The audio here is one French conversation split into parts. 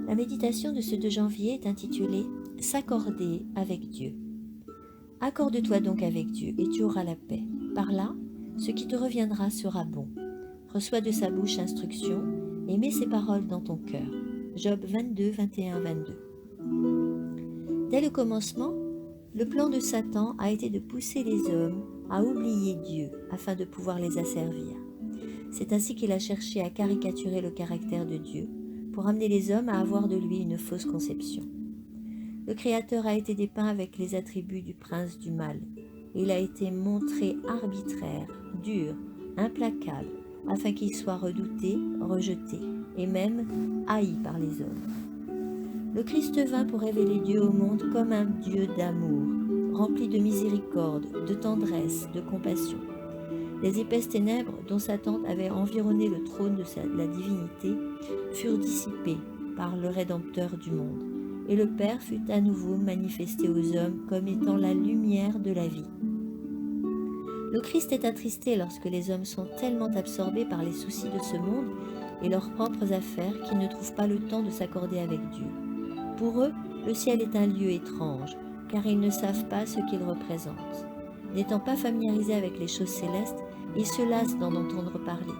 La méditation de ce 2 janvier est intitulée « S'accorder avec Dieu ». Accorde-toi donc avec Dieu et tu auras la paix. Par là, ce qui te reviendra sera bon. Reçois de sa bouche instruction et mets ses paroles dans ton cœur. Job 22, 21, 22. Dès le commencement, le plan de Satan a été de pousser les hommes à oublier Dieu afin de pouvoir les asservir. C'est ainsi qu'il a cherché à caricaturer le caractère de Dieu pour amener les hommes à avoir de lui une fausse conception. Le Créateur a été dépeint avec les attributs du prince du mal. Il a été montré arbitraire, dur, implacable, afin qu'il soit redouté, rejeté et même haï par les hommes. Le Christ vint pour révéler Dieu au monde comme un Dieu d'amour, rempli de miséricorde, de tendresse, de compassion. Les épaisses ténèbres dont Satan avait environné le trône de la divinité furent dissipées par le Rédempteur du monde, et le Père fut à nouveau manifesté aux hommes comme étant la lumière de la vie. Le Christ est attristé lorsque les hommes sont tellement absorbés par les soucis de ce monde et leurs propres affaires qu'ils ne trouvent pas le temps de s'accorder avec Dieu. Pour eux, le ciel est un lieu étrange, car ils ne savent pas ce qu'il représente. N'étant pas familiarisés avec les choses célestes, ils se lassent d'en entendre parler.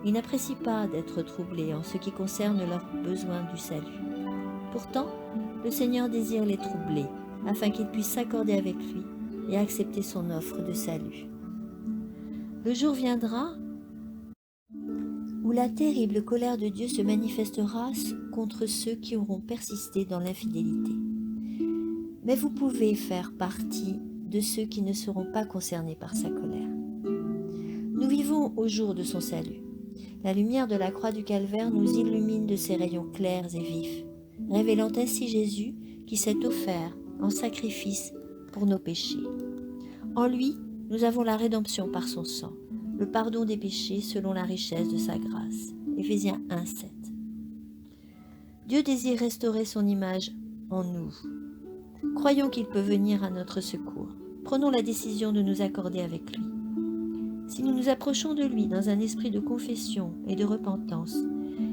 Ils n'apprécient pas d'être troublés en ce qui concerne leurs besoins du salut. Pourtant, le Seigneur désire les troubler, afin qu'ils puissent s'accorder avec lui et accepter son offre de salut. Le jour viendra où la terrible colère de Dieu se manifestera contre ceux qui auront persisté dans l'infidélité. Mais vous pouvez faire partie de ceux qui ne seront pas concernés par sa colère. Nous vivons au jour de son salut. La lumière de la croix du calvaire nous illumine de ses rayons clairs et vifs, révélant ainsi Jésus qui s'est offert en sacrifice pour nos péchés. En lui, nous avons la rédemption par son sang, le pardon des péchés selon la richesse de sa grâce. Éphésiens 1, 7. Dieu désire restaurer son image en nous. Croyons qu'il peut venir à notre secours. Prenons la décision de nous accorder avec lui. Si nous nous approchons de lui dans un esprit de confession et de repentance,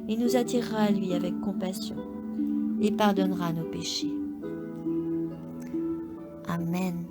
il nous attirera à lui avec compassion et pardonnera nos péchés. Amen.